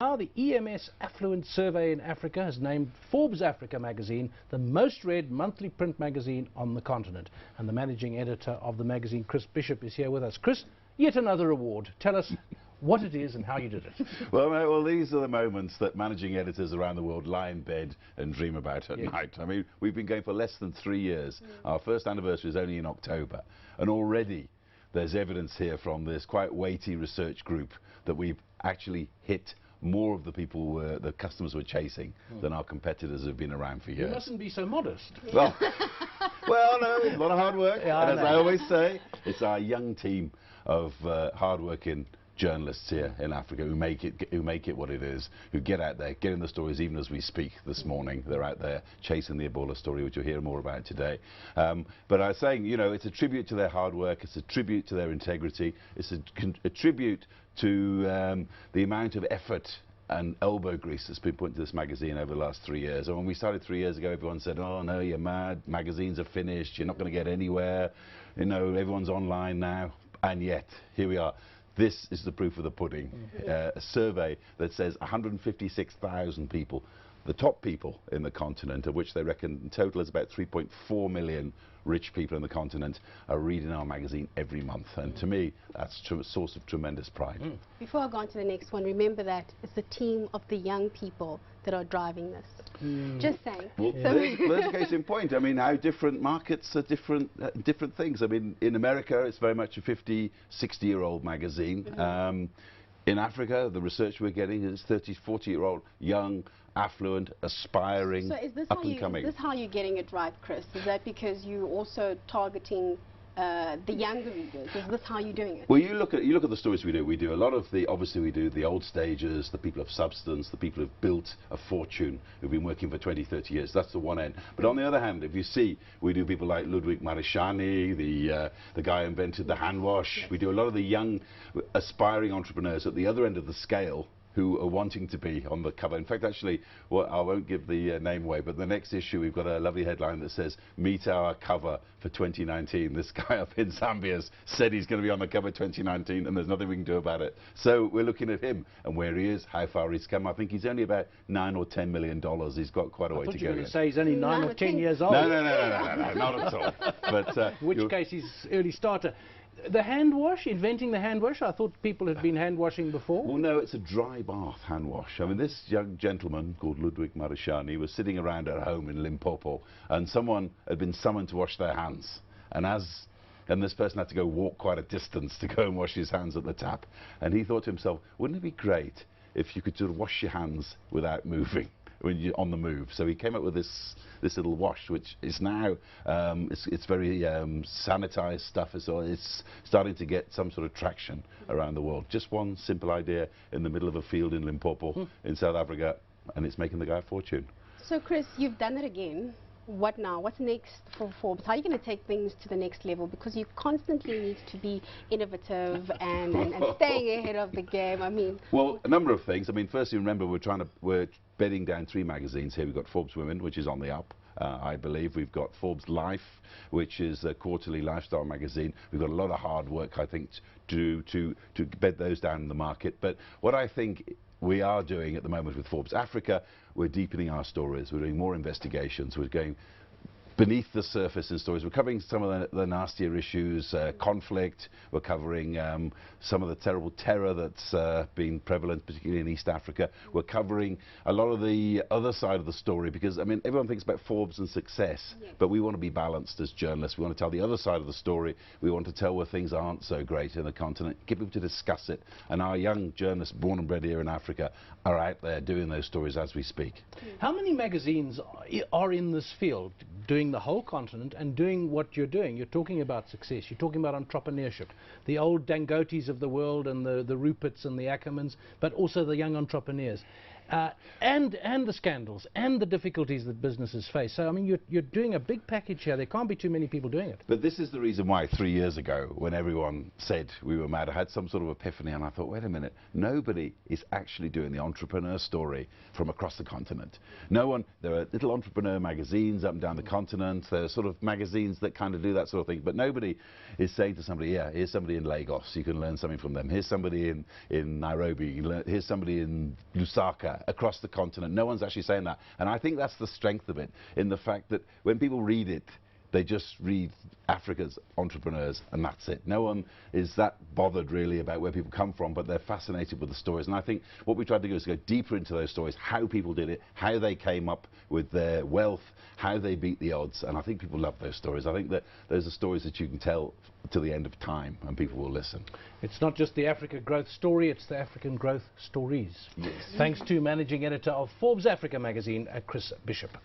Now, the EMS Affluent Survey in Africa has named Forbes Africa Magazine the most read monthly print magazine on the continent. And the managing editor of the magazine, Chris Bishop, is here with us. Chris, yet another award. Tell us what it is and how you did it. Well, these are the moments that managing editors around the world lie in bed and dream about at night. I mean, we've been going for less than 3 years. Our first anniversary is only in October. And already there's evidence here from this quite weighty research group that we've actually hit more of the people, the customers we're chasing than our competitors who've been around for years. You mustn't be so modest. Well, no, a lot of hard work. Yeah, and as I always say, it's our young team of hard-working journalists here in Africa who make it what it is, who get out there, getting the stories even as we speak this morning. They're out there chasing the Ebola story, which you'll hear more about today. But I was saying, you know, it's a tribute to their hard work, it's a tribute to their integrity, it's a tribute to the amount of effort and elbow grease that's been put into this magazine over the last 3 years. And when we started 3 years ago, everyone said, oh no, you're mad, magazines are finished, you're not going to get anywhere, you know, everyone's online now. And yet, here we are. This is the proof of the pudding. A survey that says 156,000 people, the top people in the continent, of which they reckon in total is about 3.4 million rich people in the continent, are reading our magazine every month. And to me, that's a source of tremendous pride. Before I go on to the next one, remember that it's a team of the young people that are driving this. Just saying. Well, there's a case in point. I mean, how different markets are different things. I mean, in America, it's very much a 50, 60-year-old magazine. In Africa, the research we're getting is 30, 40-year-old, young, affluent, aspiring, so is this up and coming. Is this how you're getting it right, Chris? Is that because you're also targeting the younger readers? Is this how you're doing it? Well, you look at the stories we do. We do a lot of obviously we do the old stagers, the people of substance, the people who've built a fortune, who've been working for 20, 30 years. That's the one end. But on the other hand, if you see, we do people like Ludwig Marishani, the guy who invented the hand wash. We do a lot of the young, aspiring entrepreneurs at the other end of the scale, who are wanting to be on the cover. In fact, actually, well, I won't give the name away, but the next issue we've got a lovely headline that says, meet our cover for 2019. This guy up in Zambia said he's going to be on the cover 2019 and there's nothing we can do about it. So we're looking at him and where he is, how far he's come. I think he's only about $9 or $10 million. He's got quite a way to go. I thought you were going to say he's only 9 or 10 years old. No, not at all. But, in which case he's early starter. The hand wash, inventing the hand wash, I thought people had been hand washing before. Well, no, it's a dry bath hand wash. I mean, this young gentleman called Ludwig Marishani was sitting around at home in Limpopo, and someone had been summoned to wash their hands. And this person had to go walk quite a distance to go and wash his hands at the tap. And he thought to himself, wouldn't it be great if you could sort of wash your hands without moving when you're on the move? So he came up with this little wash, which is now it's very sanitized stuff. So it's starting to get some sort of traction around the world. Just one simple idea in the middle of a field in Limpopo in South Africa, and it's making the guy a fortune. So Chris, you've done it again. What now? What's next for Forbes? How are you going to take things to the next level? Because you constantly need to be innovative and staying ahead of the game. I mean, well, a number of things. I mean, firstly, remember we're bedding down 3 magazines here. We've got Forbes Women, which is on the up. I believe we've got Forbes Life, which is a quarterly lifestyle magazine. We've got a lot of hard work, I think, to bed those down in the market. But what I think we are doing at the moment with Forbes Africa, we're deepening our stories. We're doing more investigations. We're going beneath the surface in stories. We're covering some of the nastier issues, conflict. We're covering some of the terrible terror that's been prevalent, particularly in East Africa. We're covering a lot of the other side of the story because, I mean, everyone thinks about Forbes and success, but we want to be balanced as journalists. We want to tell the other side of the story. We want to tell where things aren't so great in the continent, get people to discuss it. And our young journalists, born and bred here in Africa, are out there doing those stories as we speak. How many magazines are in this field, doing the whole continent and doing what you're doing? You're talking about success, you're talking about entrepreneurship, the old Dangotes of the world and the Ruperts and the Ackermans, but also the young entrepreneurs. and the scandals and the difficulties that businesses face. So, I mean, you're doing a big package here. There can't be too many people doing it. But this is the reason why 3 years ago, when everyone said we were mad, I had some sort of epiphany, and I thought, wait a minute, nobody is actually doing the entrepreneur story from across the continent. No one. There are little entrepreneur magazines up and down the continent. There are sort of magazines that kind of do that sort of thing, but nobody is saying to somebody, yeah, here's somebody in Lagos, you can learn something from them. Here's somebody in Nairobi, you can learn, here's somebody in Lusaka, across the continent. No one's actually saying that. And I think that's the strength of it, in the fact that when people read it, they just read Africa's entrepreneurs and that's it. No one is that bothered really about where people come from, but they're fascinated with the stories. And I think what we tried to do is go deeper into those stories, how people did it, how they came up with their wealth, how they beat the odds. And I think people love those stories. I think that those are stories that you can tell till the end of time and people will listen. It's not just the Africa growth story, it's the African growth stories. Yes. Thanks to Managing Editor of Forbes Africa Magazine, Chris Bishop.